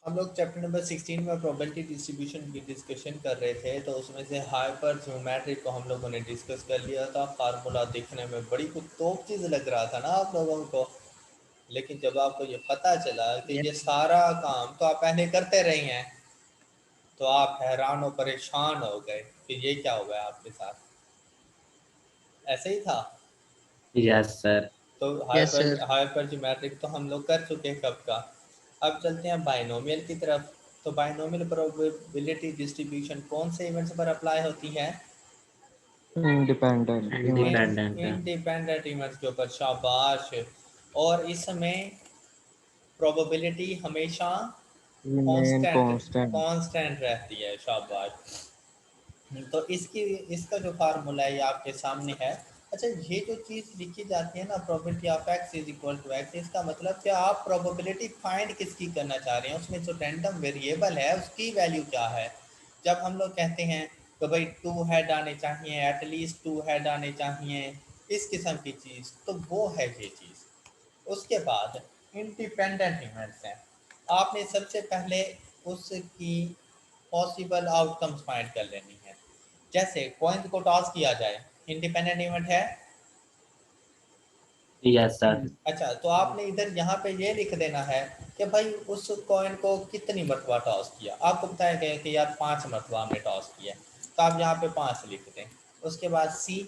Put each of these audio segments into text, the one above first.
हम लोग chapter number 16 में प्रोबेबिलिटी डिस्ट्रीब्यूशन की डिस्कशन कर रहे थे, तो उसमें से हाइपर ज्योमेट्री को हम लोगों ने डिस्कस कर लिया था। फार्मूला दिखने में बड़ी कुछ तोप चीज़ लग रहा था ना आप लोगों को, लेकिन जब आपको ये पता चला कि ये यस सारा काम तो आप पहले करते रहे हैं, तो आप हैरान और परेशान हो गए कि ये क्या हो गया आपके साथ। ऐसे ही था। Yes sir. तो yes hyper sir. Hyper geometric तो हम लोग कर चुके हैं कब का। अब चलते हैं बाइनोमियल की तरफ। तो बाइनोमियल प्रोबेबिलिटी डिस्ट्रीब्यूशन कौन से इवेंट्स पर अप्लाई होती है? इंडिपेंडेंट इंडिपेंडेंट है। इंडिपेंडेंट इवेंट्स के ऊपर, शाबाश। और इसमें प्रोबेबिलिटी हमेशा रिमेन कांस्टेंट कांस्टेंट। कांस्टेंट रहती है, शाबाश। तो इसका जो फार्मूला है ये आपके सामने है। अच्छा, ये जो चीज़ लिखी जाती है ना, probability of X is equal to X, इसका मतलब क्या आप प्रोबेबिलिटी फाइंड किसकी करना चाह रहे हैं, उसमें जो रैंडम वेरिएबल है उसकी वैल्यू क्या है। जब हम लोग कहते हैं कि भाई 2 हेड आने चाहिए, एटलीस्ट 2 हेड आने चाहिए, इस किस्म की चीज़, तो वो है ये चीज़। उसके बाद इंडिपेंडेंट इवेंट्स हैं। आपने सबसे पहले उसकी पॉसिबल आउटकम्स फाइंड कर लेनी है। जैसे कॉइन को टॉस किया जाए, इंडिपेंडेंट इवेंट है। Yes sir. अच्छा, तो आपने इधर यहाँ पे ये लिख देना है कि भाई उस कॉइन को कितनी मरतबा टॉस किया। आपको बताया गया कि यार 5 मरतबा हमने टॉस किया, तो आप यहाँ पे 5 लिख दें। उसके बाद सी,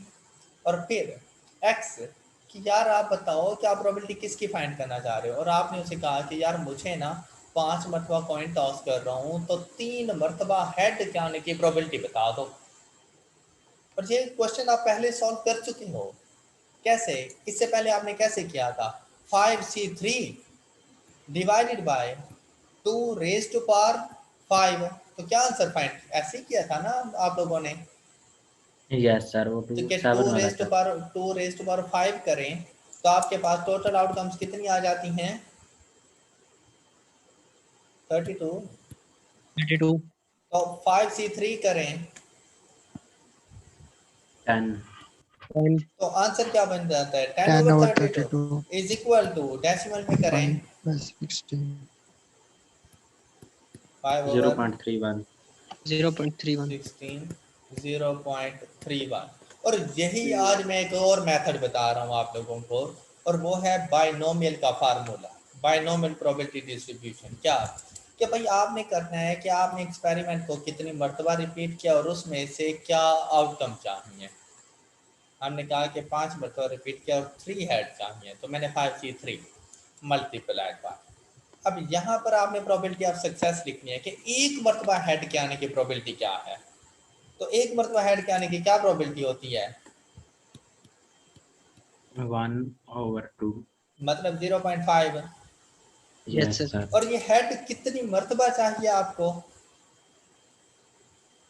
और फिर एक्स, कि यार आप बताओ कि आप प्रोबेबिलिटी किसकी फाइंड करना चाह रहे हो। और आपने उसे कहा कि यार मुझे ना 5 मरतबा कॉइन टॉस कर रहा हूँ, तो 3 मरतबा हेड के आने की प्रोबेबिलिटी बता दो। और ये क्वेश्चन आप पहले सॉल्व कर चुके हो। कैसे? इससे पहले आपने कैसे किया था? 5c3 divided by 2 raise to power 5। तो क्या आंसर फाइंड, ऐसे ही किया था ना आप लोगों ने। यस सर, वो तो 2 कि 2 7 वाला रेज टू था। पावर 5 करें, तो आपके पास टोटल आउटकम्स कितनी आ जाती हैं? 32। 32। तो 5c3 करें 10। तो आंसर क्या बन जाता है? 10 10 over over 32 32 is equal to, decimal में करें 5 plus 16 5 ओवर 0.31। 0.31। 16 0.31। और यही आज मैं एक और मेथड बता रहा हूँ आप लोगों को, और वो है बाइनोमियल का फार्मूला, बाइनोमियल प्रोबेबिलिटी डिस्ट्रीब्यूशन। क्या कि भाई आपने करना है कि आपने एक्सपेरिमेंट को कितनी मरतबा रिपीट किया और उसमें से क्या आउटकम चाहिए। हमने कहा कि 5 मरतबा रिपीट किया और 3 हेड चाहिए, तो मैंने 5c3 मल्टीप्लाइड बाय। अब यहाँ पर आपने प्रोबेबिलिटी ऑफ सक्सेस लिखनी है कि एक मरतबा हेड के आने की प्रोबेबिलिटी क्या है। तो एक मरतबा हेड के आने की क्या प्रोबेबिलिटी होती है? 1/2। मतलब 0.5। Yes yes sir. सर। और ये हेड कितनी मरतबा चाहिए आपको?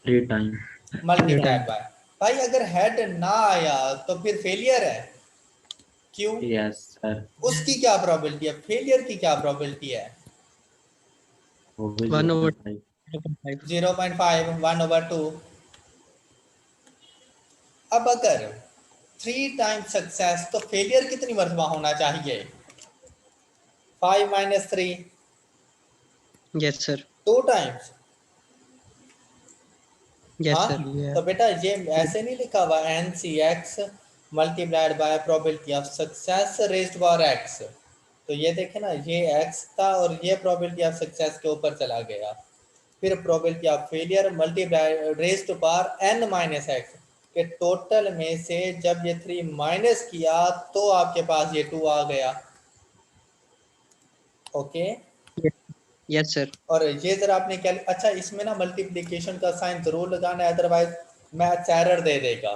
3 टाइम। 3 multiplied time. बाय। भाई अगर हेड ना आया तो फिर फेलियर है। क्यों? यस सर, उसकी क्या प्रोबेबिलिटी है, फेलियर की क्या प्रोबेबिलिटी है? वो भी 1 over 0.5। 0.5। 0.5, 1/2। अब अगर 3 टाइम सक्सेस, तो फेलियर कितनी मरतबा होना चाहिए? 5 - 3, यस सर। 2 टाइम्स। यस हाँ, सर। yeah तो बेटा ये ऐसे नहीं लिखा हुआ N C X multiplied by probability of success raised power X. तो ये देखे ना, ये एक्स था और ये प्रोबेबिलिटी ऑफ सक्सेस के ऊपर चला गया। फिर probability of failure multiply raised to power N minus X, के टोटल में से जब ये 3 माइनस किया तो आपके पास ये 2 आ गया। ओके। Yes sir. और ये जरा आपने क्या, अच्छा इसमें ना मल्टीप्लिकेशन का साइन जरूर लगाना है, अदरवाइज मैथ्स एरर दे देगा।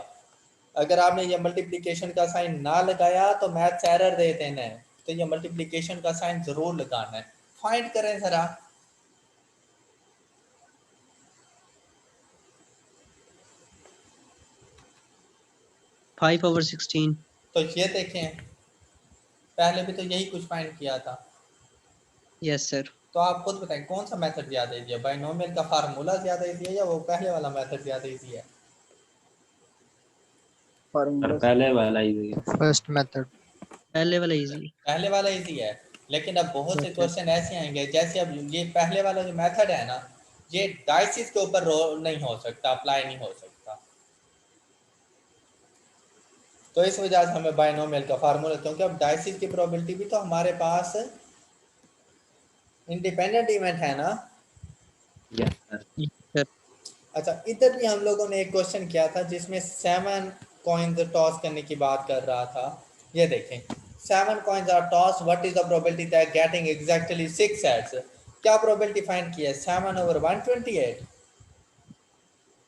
अगर आपने ये मल्टीप्लिकेशन का साइन ना लगाया तो मैथ्स एरर दे देना है, तो ये मल्टीप्लिकेशन का साइन जरूर लगाना है। फाइंड करें जरा। 5 over 16। तो ये देखें, पहले भी तो यही कुछ फाइंड किया था। Yes sir. तो आप खुद बताएं कौन सा मेथड ज़्यादा ईजी है, बाइनोमियल का फार्मूला ज़्यादा ईजी है या वो पहले वाला मेथड ज़्यादा ईजी है? पर फार्मूला पहले वाला ही है। फर्स्ट मेथड पहले वाला इजी। पहले वाला ईजी है। लेकिन अब बहुत से Okay. क्वेश्चन ऐसे आएंगे, जैसे अब ये पहले वाला जो मेथड है ना, ये डाइसिस के ऊपर रोल नहीं हो सकता, अप्लाई नहीं हो सकता। तो इस वजह से हमें बाइनोमियल का फार्मूला, क्योंकि अब डाइसिस की प्रोबेबिलिटी भी तो हमारे पास इंडिपेंडेंट इवेंट है ना। Yes, sir. Yes, sir. अच्छा, इधर भी हम लोगों ने एक क्वेश्चन किया था जिसमें 7 कॉइन्स टॉस करने की बात कर रहा था। ये देखें, 7 coins are toss, what is the probability that getting exactly 6 heads. क्या प्रोबेबिलिटी फाइंड की है? 7/128।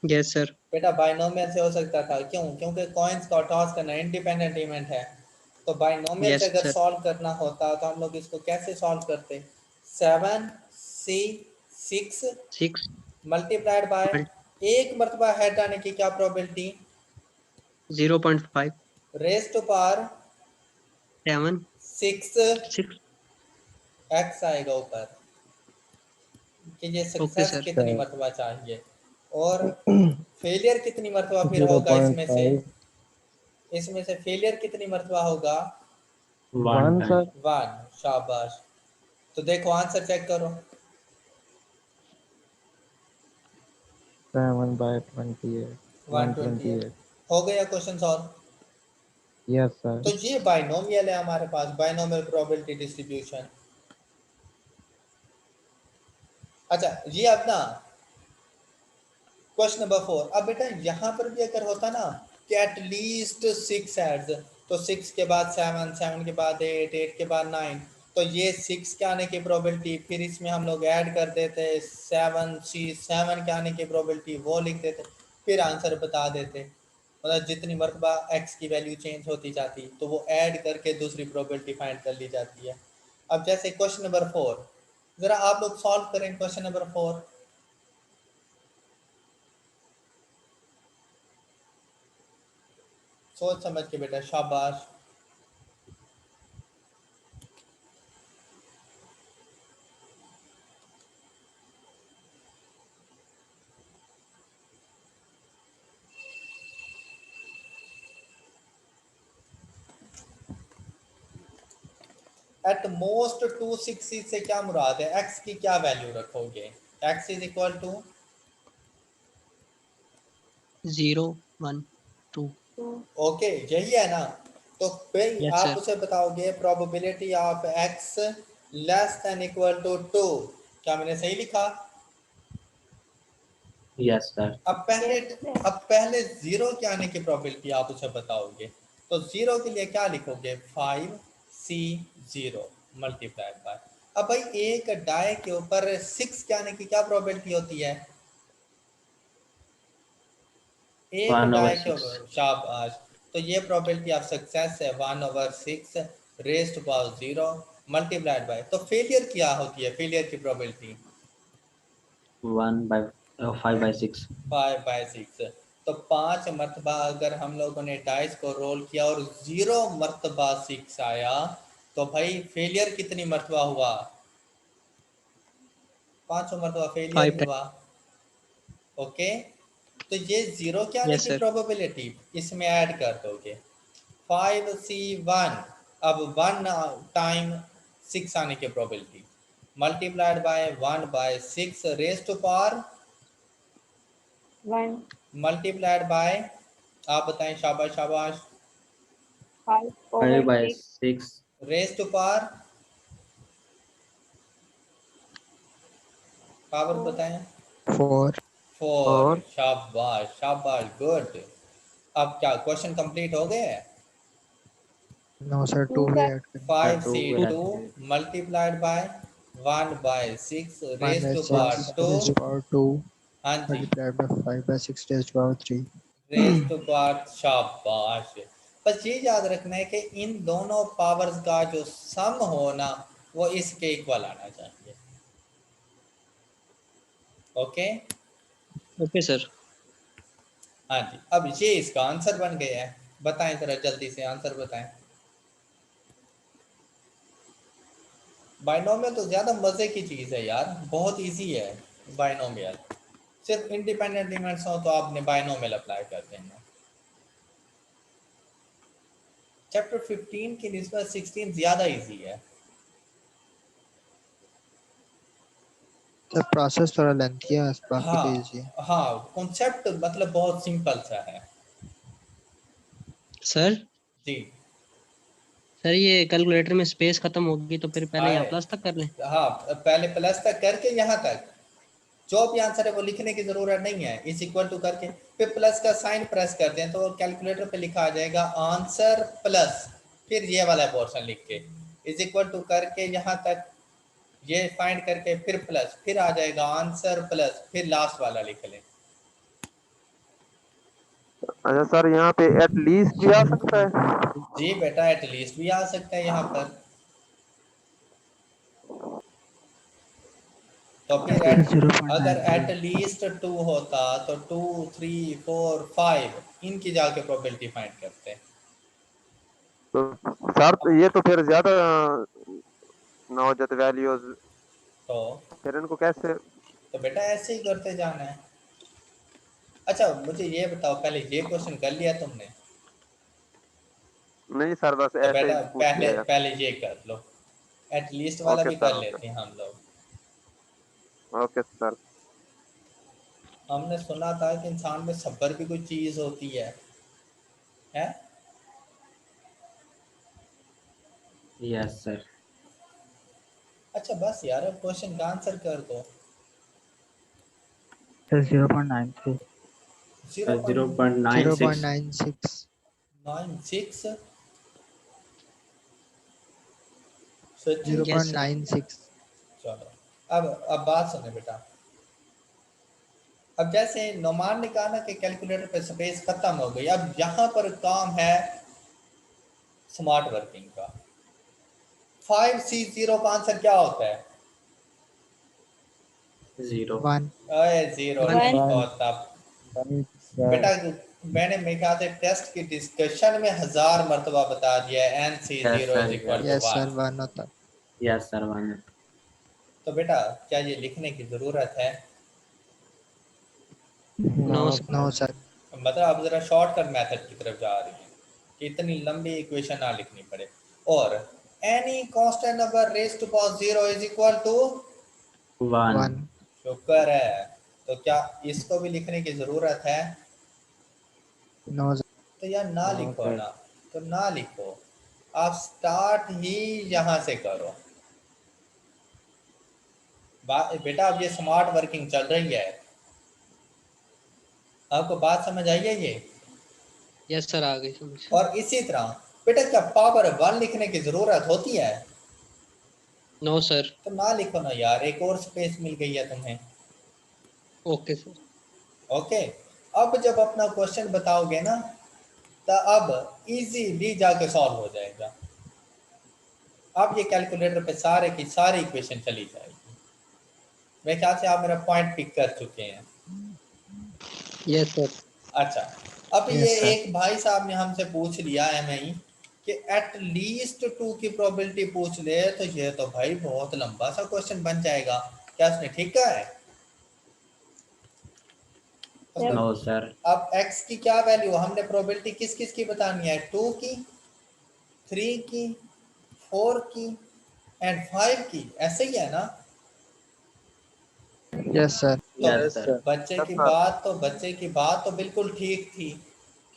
Yes, sir. बेटा बाइनोमियल से हो सकता था, क्यों? क्योंकि कॉइन्स का टॉस करना इंडिपेंडेंट इवेंट है। तो बाइनोमियल से Yes, अगर sir. सॉल्व करना होता तो हम लोग इसको कैसे सॉल्व करते? 7C6 6 मल्टीप्लाइड बाय एक मरतबा हेड आने की क्या probability? 0.5 raise to power 7 6 6. X आएगा ऊपर, कि ये Okay, सक्सेस sir. कितनी Sir. मरतबा चाहिए, और फेलियर कितनी मरतबा फिर Zero होगा point इसमें से? five. इसमें से फेलियर कितनी मरतबा होगा? One One, time. sir. 1। शाबाश। तो देखो आंसर चेक करो। 7/28. 128 128. हो गया क्वेश्चन सॉल्व। Yes, sir. तो ये बाइनोमियल है हमारे पास, बाइनोमियल प्रोबेबिलिटी डिस्ट्रीब्यूशन। अच्छा, ये अब ना क्वेश्चन नंबर 4। अब बेटा यहाँ पर भी अगर होता ना कि एटलीस्ट 6 एड्स, तो 6 के बाद 7, 7 के बाद 8, 8 के बाद 9, तो ये 6 के आने की प्रोबेबिलिटी, फिर इसमें हम लोग ऐड कर देते 7 के आने की प्रोबेबिलिटी, वो लिख देते, फिर आंसर बता देते। मतलब जितनी मरतबा एक्स की वैल्यू चेंज होती जाती तो वो ऐड करके दूसरी प्रोबेबिलिटी फाइंड कर ली जाती है। अब जैसे क्वेश्चन नंबर 4, ज़रा आप लोग सॉल्व करें क्वेश्चन नंबर 4। सोच समझ के बेटा, शाबाश। एट मोस्ट 260 से क्या मुराद है? एक्स की क्या वैल्यू रखोगे? X is equal to 0 1 2. Okay, यही है ना। तो भाई Yes, आप sir. उसे बताओगे probability of X less than equal to 2। क्या मैंने सही लिखा? Yes, sir. अब पहले जीरो के आने की प्रोबेबिलिटी आप उसे बताओगे। तो जीरो के लिए क्या लिखोगे? 5C0 multiplied by. अब भाई एक डाई के ऊपर 6 के आने की क्या प्रोबेबिलिटी होती है? एक 1/6. डाई के ऊपर, शाबाश। तो ये प्रोबेबिलिटी ऑफ सक्सेस है 1/6 raise to power 0 multiplied by. तो फेलियर क्या होती है? फेलियर की प्रोबेबिलिटी 5/6. 5/6। तो 5 मरतबा अगर हम लोगों ने डाइस को रोल किया और 0 मरतबा 6 आया, तो भाई फेलियर कितनी मरतबा हुआ? 5 मरतबा फेलियर 5 ही times. हुआ। ओके, तो ये 0 के आने Yes, की sir. प्रोबेबिलिटी इसमें ऐड कर दोगे 5C1। अब 1 टाइम 6 आने की probability multiplied by 1/6 raise to power 1 multiplied by, आप बताएं, शाबाश शाबाश, 5/6 5/6. रेज टू पावर पावर 4 बताएं। 4. 4। 4. शाबाश शाबाश, गुड। अब क्या क्वेश्चन कंप्लीट हो गए? No, sir. 2 2 भी का ऐड करना. 5C2 2. Multiplied by 1/6 raise to 1/6 power 2। raised to power 2 हाँ जी, multiplied by 5/6 raised to power 3. Raise to power, शाबाश। बस ये याद रखना है कि इन दोनों पावर्स का जो सम हो ना, वो इसके इक्वल आना चाहिए। Okay, Okay, sir. हाँ जी। अब ये इसका आंसर बन गया है। बताएं जरा जल्दी से आंसर बताएं। बाइनोमियल तो ज़्यादा मज़े की चीज़ है यार, बहुत इजी है बाइनोमियल। सिर्फ इंडिपेंडेंट इवेंट्स हो तो आपने बाइनोमियल अप्लाई कर देना। चैप्टर 15 की निस्बत 16 ज़्यादा इजी है। सर प्रोसेस थोड़ा लेंथी है, बस बाकी तो हाँ इजी है। हाँ, कॉन्सेप्ट मतलब बहुत सिंपल सा है सर जी। सर ये कैलकुलेटर में स्पेस खत्म होगी तो फिर पहले यहाँ आए, प्लस तक कर लें। हाँ पहले प्लस तक करके यहाँ तक जो भी आंसर है वो लिखने की जरूरत नहीं है, इज इक्वल टू करके फिर प्लस का साइन प्रेस कर दें तो कैलकुलेटर पे लिखा आ जाएगा आंसर प्लस, फिर ये वाला पोर्शन लिख के इज इक्वल टू करके यहाँ तक ये फाइंड करके फिर प्लस, फिर आ जाएगा आंसर प्लस, फिर लास्ट वाला लिख लें। अच्छा सर, यहाँ पे एटलीस्ट भी आ सकता है? जी बेटा एटलीस्ट भी आ सकता है यहाँ पर, तो फिर सर अगर 0.93। एटलीस्ट 2 होता तो 2 3 4 5 इनकी जाके प्रोबेबिलिटी फाइंड करते हैं। तो सर तो ये तो फिर ज्यादा ना हो जाते वैल्यूज, तो फिर इनको कैसे? बेटा ऐसे ही करते जाना है। अच्छा मुझे ये बताओ, पहले ये क्वेश्चन कर लिया तुमने? नहीं सर, बस तो ऐसे ही बेटा पूछ पहले लिया यार। पहले ये कर लो, एटलीस्ट वाला ओके भी सर, कर ओके लेते हैं हम लोग। Okay sir. हमने सुना था कि इंसान में सब्र भी कोई चीज होती है? Yes, sir. अच्छा बस यार, अब क्वेश्चन का आंसर कर दो। सर 0.93। 0.96. 0.96। 0.96 सच्ची? Yes sir. 0.96। चलो अब बात सुने बेटा। अब जैसे नोमान ने कहा ना कि कैलकुलेटर पे स्पेस खत्म हो गई, अब यहाँ पर काम है स्मार्ट वर्किंग का। 5C0 का आंसर क्या होता है? 0. 1। अरे जीरो वन। नहीं वन। होता बेटा। मैंने मेरे ख्याल से टेस्ट की डिस्कशन में 1000 मरतबा बता दिया है N C Yes, zero sir. Is equal to yes sir 1। 1 होता। Yes, sir. 1. तो बेटा क्या ये लिखने की जरूरत है? No no sir. No sir. मतलब आप जरा शॉर्टकट मेथड की तरफ जा रही हैं कि इतनी लंबी इक्वेशन ना लिखनी पड़े। और any constant number raise to power 0 is equal to 1. 1। शुक्र है। तो क्या इसको भी लिखने की जरूरत है? No sir. तो यार ना नो लिखो सर। ना, तो ना लिखो, आप स्टार्ट ही यहाँ से करो। बेटा अब ये स्मार्ट वर्किंग चल रही है, आपको बात समझ आई है ये? यस सर, आ गई समझ। और इसी तरह बेटा क्या पावर 1 लिखने की जरूरत होती है? No sir. तो ना लिखो ना यार, एक और स्पेस मिल गई है तुम्हें। Okay sir. ओके, अब जब अपना क्वेश्चन बताओगे ना तो अब इजीली जाके सॉल्व हो जाएगा। अब ये कैलकुलेटर पे सारे की सारी इक्वेशन चली जाएगी। मेरे ख्याल से आप मेरा पॉइंट पिक कर चुके हैं। Yes sir. अच्छा, अब ये यस सर। एक भाई साहब ने हमसे पूछ लिया MI कि एट लीस्ट 2 की प्रोबेबिलिटी पूछ ले, तो ये तो भाई बहुत लंबा सा क्वेश्चन बन जाएगा। क्या उसने ठीक कहा है? उसने No, sir. अब x की क्या वैल्यू, हमने प्रोबेबिलिटी किस किस की बतानी है? 2 की, 3 की, 4 की एंड 5 की, ऐसे ही है ना? Yes sir. तो Yes, sir. बच्चे Yes, की sir. बात तो बिल्कुल ठीक थी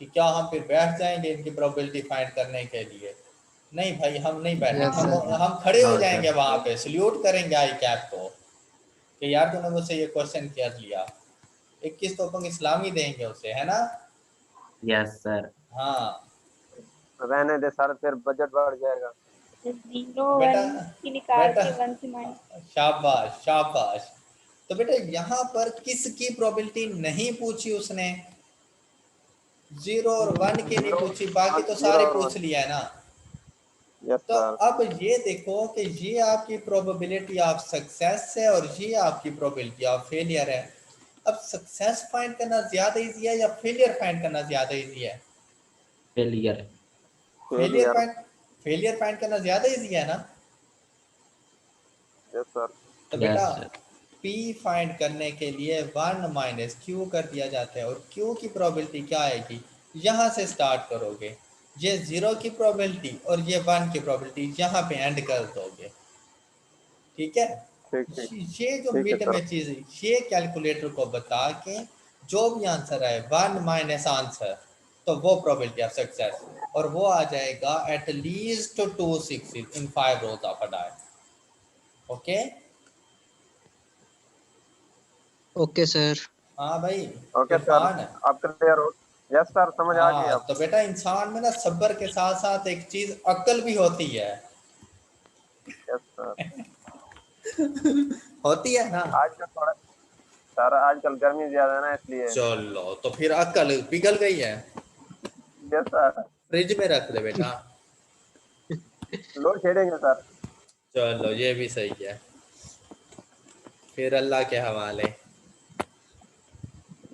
कि क्या हम फिर बैठ जाएंगे इनकी प्रोबेबिलिटी फाइंड करने के लिए? नहीं भाई, हम नहीं बैठे, यस सर। हम खड़े हो No, जाएंगे sir. वहां पे, सल्यूट करेंगे आई कैप को कि यार तूने मुझसे ये क्वेश्चन कर लिया। 21 तोपों इस्लामी देंगे उसे, है ना? Yes, sir. हाँ रहने दे सर, फिर बजट बढ़ जाएगा। 0 बेटा 1 की निकाल बेटा के 1 से माइनस। शाबाश शाबाश। तो बेटा यहाँ पर किसकी प्रोबेबिलिटी नहीं पूछी उसने? 0 और 1 की नहीं 0 पूछी, बाकी तो 0 सारे और पूछ 1। लिया है ना। यस तो सर। अब ये देखो कि ये आपकी प्रोबेबिलिटी ऑफ सक्सेस है और ये आपकी प्रोबेबिलिटी ऑफ फेलियर है। अब सक्सेस फाइंड करना ज्यादा इजी है या फेलियर फाइंड करना ज्यादा इजी है? Failure. Failure failure. Find failure find करना ज्यादा इजी है ना? Yes sir. तो बेटा Yes, sir. P फाइंड करने के लिए 1 माइनस Q कर दिया जाता है, और Q की प्रोबेबिलिटी क्या आएगी? यहाँ से स्टार्ट करोगे, ये 0 की प्रोबेबिलिटी और ये 1 की प्रोबेबिलिटी यहाँ पे एंड कर दोगे। ठीक है? ठीक ठीक ये जो ठीक है मिड सर। में चीज, ये कैलकुलेटर को बता के जो भी आंसर आए 1 माइनस आंसर, तो वो प्रोबेबिलिटी ऑफ सक्सेस, और वो आ जाएगा at least 2 6 in 5 rolls of a die. Okay okay sir. हाँ भाई ओके सर, इरफान। आप क्लियर हो? यस सर, समझ आ गई हाँ आप? तो बेटा इंसान में ना सब्र के साथ साथ एक चीज अक्ल भी होती है। Yes sir. होती है ना। आजकल थोड़ा सर, आजकल गर्मी ज्यादा है ना, इसलिए। चलो तो फिर अक्ल पिघल गई है, यस सर। फ्रिज में रख दे बेटा। लोड शेडिंग है सर। चलो ये भी सही है, फिर अल्लाह के हवाले।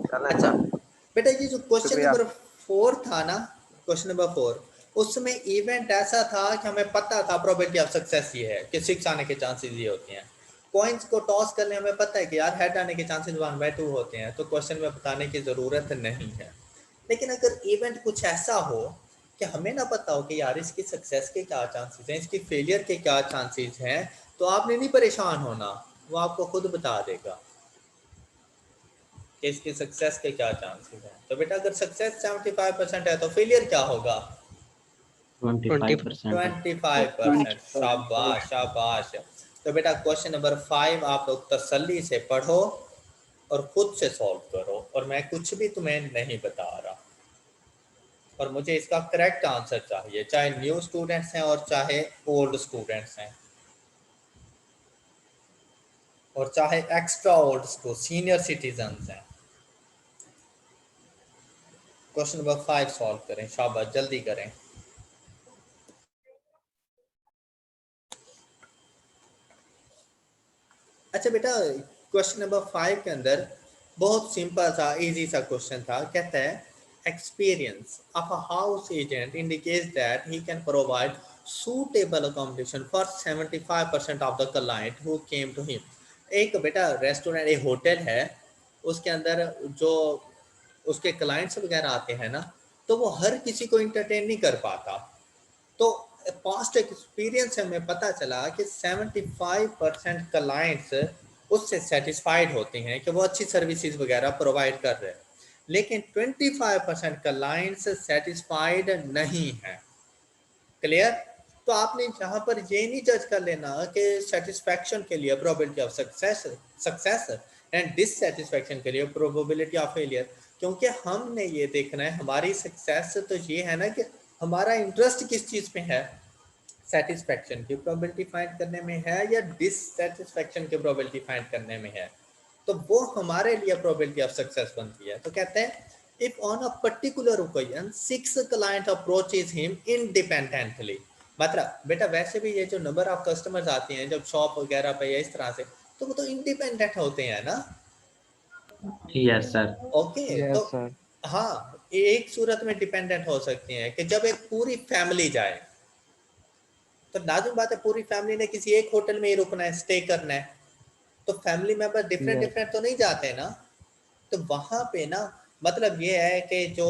चलें अच्छा सर। बेटा ये जो क्वेश्चन शुक्रिया। नंबर 4 था ना, क्वेश्चन नंबर 4, उसमें इवेंट ऐसा था कि हमें पता था प्रोबेबिलिटी ऑफ सक्सेस ये है कि 6 आने के चांसेस ये होते हैं। कॉइन्स को टॉस करने हमें पता है कि यार हेड आने के चांसेस 1/2 होते हैं, तो क्वेश्चन में बताने की ज़रूरत नहीं है। लेकिन अगर इवेंट कुछ ऐसा हो कि हमें ना पता हो कि यार इसकी सक्सेस के क्या चांसेस हैं, इसकी फेलियर के क्या चांसेस हैं, तो आपने नहीं परेशान होना, वो आपको खुद बता देगा कि इसकी सक्सेस के क्या चांसेस हैं। तो बेटा अगर सक्सेस 75% है तो फेलियर क्या होगा? 25%। 25%। शाबाश शाबाश। तो बेटा क्वेश्चन नंबर 5 आप लोग तसल्ली से पढ़ो और खुद से सॉल्व करो, और मैं कुछ भी तुम्हें नहीं बता रहा, और मुझे इसका करेक्ट आंसर चाहिए, चाहे न्यू स्टूडेंट्स हैं और चाहे ओल्ड स्टूडेंट्स हैं, और चाहे एक्स्ट्रा ओल्ड सीनियर सिटीजन्स हैं। क्वेश्चन नंबर 5 सॉल्व करें, शाबाश जल्दी करें। अच्छा बेटा क्वेश्चन नंबर 5 के अंदर बहुत सिंपल सा इजी सा क्वेश्चन था। कहता है experience of a house agent indicates that he can provide suitable accommodation for 75% of the client who came to him. एक बेटा रेस्टोरेंट, एक होटल है, उसके अंदर जो उसके क्लाइंट्स वगैरह आते हैं ना, तो वो हर किसी को इंटरटेन नहीं कर पाता। तो पास्ट एक्सपीरियंस से हमें पता चला कि 75% क्लाइंट्स उससे सेटिस्फाइड होते हैं कि वो अच्छी सर्विसेज वगैरह प्रोवाइड कर रहे हैं, लेकिन 25% क्लाइंट्स सेटिस्फाइड नहीं है। क्लियर? तो आपने यहाँ पर ये नहीं जज कर लेना कि सेटिस्फैक्शन के लिए probability of success and dissatisfaction के लिए प्रोबेबिलिटी ऑफ फेलियर, क्योंकि हमने ये देखना है हमारी सक्सेस तो ये है ना कि हमारा इंटरेस्ट किस चीज़ पे है, सेटिस्फैक्शन की प्रोबेबिलिटी फाइंड करने में है या डिससेटिस्फैक्शन की प्रोबेबिलिटी फाइंड करने में है, तो वो हमारे लिए प्रोबेबिलिटी ऑफ सक्सेस बनती है। तो कहते हैं if on a particular occasion 6 client approaches him independently, मतलब बेटा वैसे भी ये जो नंबर ऑफ कस्टमर्स आते हैं जब शॉप वगैरह पे या इस तरह से, तो वो तो इंडिपेंडेंट होते हैं ना। Yes sir. ओके तो यस सर। हाँ, एक सूरत में डिपेंडेंट हो सकती हैं कि जब एक पूरी फैमिली जाए, तो लाजिम बात है पूरी फैमिली ने किसी एक होटल में ही रुकना है, स्टे करना है, तो family member different yes different तो नहीं जाते ना। तो वहां पे ना मतलब ये है कि जो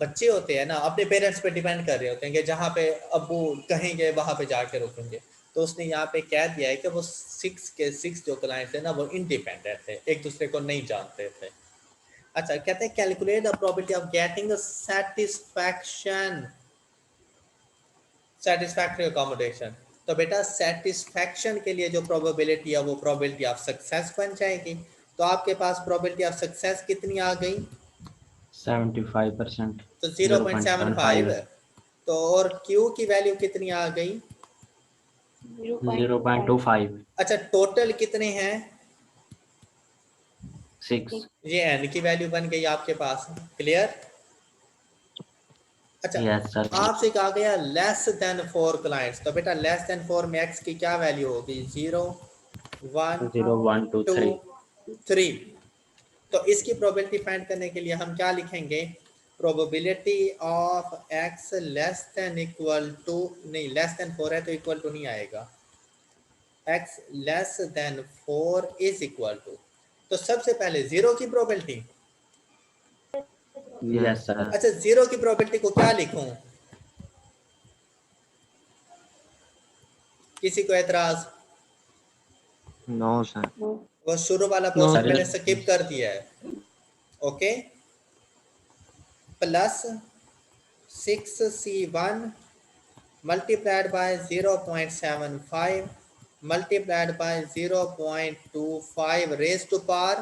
बच्चे होते हैं ना अपने पेरेंट्स पे डिपेंड कर रहे होते हैं कि जहाँ पे अब्बू कहेंगे वहां पे जाके रुकेंगे। तो उसने यहाँ पे कह दिया है कि वो 6 जो क्लाइंट्स है ना वो इंडिपेंडेंट थे, एक दूसरे को नहीं जानते थे। अच्छा कहते हैं calculate the probability of getting satisfactory accommodation. तो बेटा सेटिस्फैक्शन के लिए जो प्रोबेबिलिटी है वो प्रोबेबिलिटी ऑफ सक्सेस बन जाएगी। तो आपके पास प्रोबेबिलिटी ऑफ सक्सेस कितनी आ गई? 75%। तो 0.75। 0.75। तो और Q की वैल्यू कितनी आ गई? 0.25 0.25। अच्छा टोटल कितने हैं? 6। ये N की वैल्यू बन गई आपके पास। क्लियर? अच्छा यस सर। आपसे कहा गया लेस देन 4 क्लाइंट्स, तो बेटा लेस देन 4 में X की क्या वैल्यू होगी? 0 1 0 1 2 2 3। 3। तो इसकी प्रोबेबिलिटी फाइंड करने के लिए हम क्या लिखेंगे? Probability of x less than equal to, नहीं लेस देन 4 है तो इक्वल टू नहीं आएगा, x less than 4 is equal to, तो सबसे पहले 0 की प्रोबेबिलिटी। Yes sir. अच्छा 0 की प्रोबेबिलिटी को क्या लिखूं? किसी को एतराज? No sir. No. वो शुरू वाला No, पोर्शन sir. मैंने स्किप कर दिया है। Okay, plus 6C1 multiplied by 0.75 multiplied by 0.25 raised to power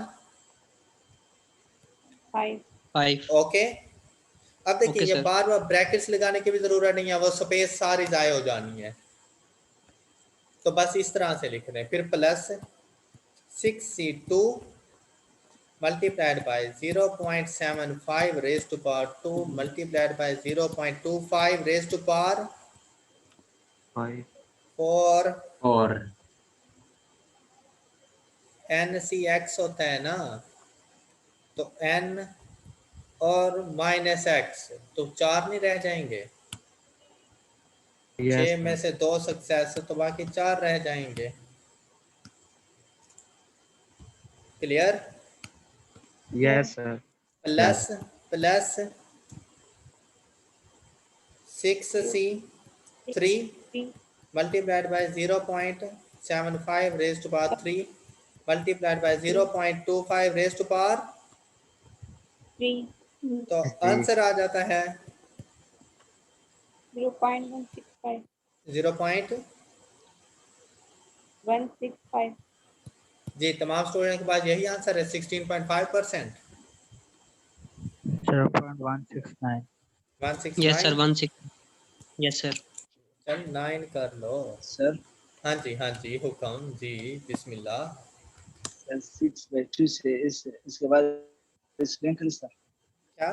5. 5. Okay. अब देखिए Okay, ये sir. बार बार ब्रैकेट्स लगाने की भी जरूरत नहीं है, वो स्पेस सारी जाया हो जानी है, तो बस इस तरह से लिख रहे हैं। फिर plus 6C2 multiplied by 0.75 raised to power 2 multiplied by 0.25 raised to power 5 4 4 NCX होता है ना, तो n और माइनस x, तो 4 नहीं रह जाएंगे। 6 में से 2 सक्सेस, तो बाकी 4 रह जाएंगे। Clear? Yes sir. Plus plus 6C3 3. multiplied by 0.75 raised to power 3 multiplied by 0.25 raised to power, 3. तो आंसर आ जाता है 0.165. 0.165। जी, तमाम स्टूडेंट के पास यही आंसर है 16.5%। 0.169. 169। Yes, sir. 1 6. Yes, sir. चल 9 कर लो सर। हाँ जी हाँ जी, हुक्म जी, बिस्मिल्लाह। 6/2 से इसके बाद एक्सप्लेन करें सर। क्या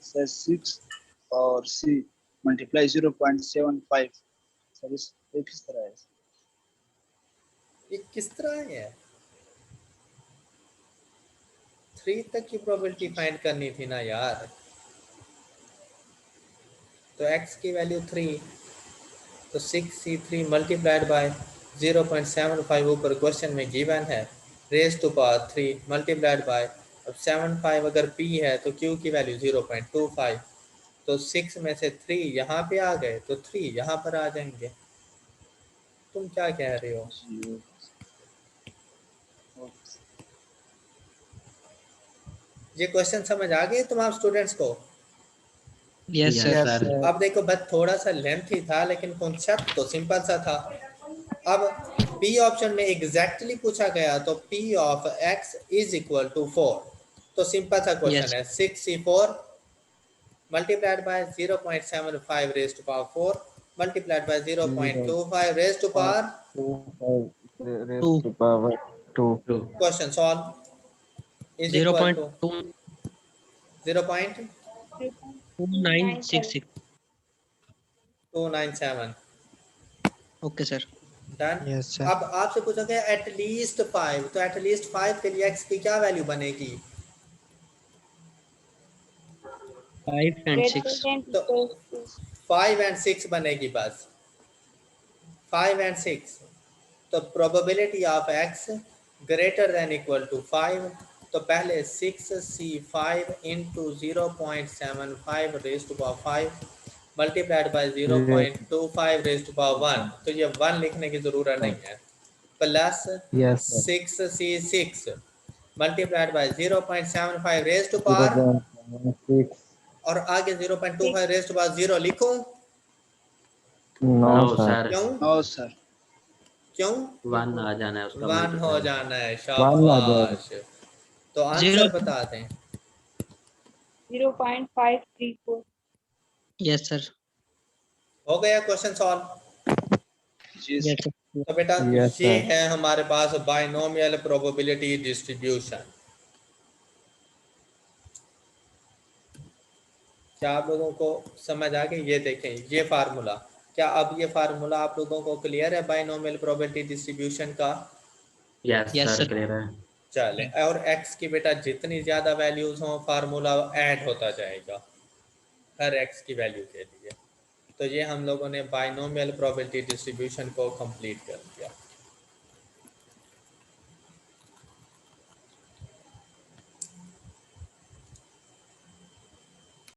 सर 6 और c मल्टीप्लाई 0.75 सर, इस ये किस तरह है? ये किस तरह है? 3 तक की प्रोबेबिलिटी फाइंड करनी थी ना यार, तो x की वैल्यू 3, तो 6C3 मल्टीप्लाइड बाय 0.75 ऊपर क्वेश्चन में गिवन है, raise to power 3 multiplied by, अब 75 अगर p है तो q की वैल्यू 0.25, तो 6 में से 3 यहाँ पे आ गए, तो 3 यहाँ पर आ जाएंगे। तुम क्या कह रहे हो? ये क्वेश्चन समझ आ गए तमाम स्टूडेंट्स को? Yes, Yes, sir. sir. अब देखो बस थोड़ा सा लेंथी था, लेकिन कॉन्सेप्ट तो सिंपल सा था। अब बी ऑप्शन में एग्जैक्टली पूछा गया, तो p of x is equal to 4, तो सिंपल सा क्वेश्चन Yes. है 6C4 multiplied by 0.75 raise to power 4 multiplied by 0.25 raise to power 2 question solve is equal to 0.2966. 0.297। Okay, sir. Done. Yes, sir. अब आपसे पूछा गया एटलीस्ट 5, तो at least 5 के लिए x की क्या वैल्यू बनेगी? 5 and 6. तो 5 and 6 बनेगी बस, 5 and 6, तो probability of x greater than equal to 5, तो पहले 6C5 into 0.75 raise to power 5 multiplied by 0.25 raise to power 1, तो ये 1 लिखने की जरूरत नहीं है, plus 6C6 multiplied by 0.75 raise to power, और आगे 0.25 रेज टू पावर 0 लिखूं? No sir. क्यों? No sir. क्यों? 1 आ जाना है उसका 1 हो multiply। जाना है, शाबाश। तो आंसर Zero. बता दें। 0.534. Yes, sir. हो गया क्वेश्चन सॉल्व? जी Yes, सर। sir. तो बेटा ये है हमारे पास बाइनोमियल प्रोबेबिलिटी डिस्ट्रीब्यूशन। क्या आप लोगों को समझ आ गई? ये देखें ये फार्मूला, क्या अब ये फार्मूला आप लोगों को क्लियर है बाइनोमियल प्रोबेबिलिटी डिस्ट्रीब्यूशन का? Yes Yes, sir, sir. Clear है। चले, और x की बेटा जितनी ज्यादा वैल्यूज हों फार्मूला ऐड होता जाएगा हर x की वैल्यू के लिए। तो ये हम लोगों ने बाइनोमियल प्रोबेबिलिटी डिस्ट्रीब्यूशन को कंप्लीट कर दिया।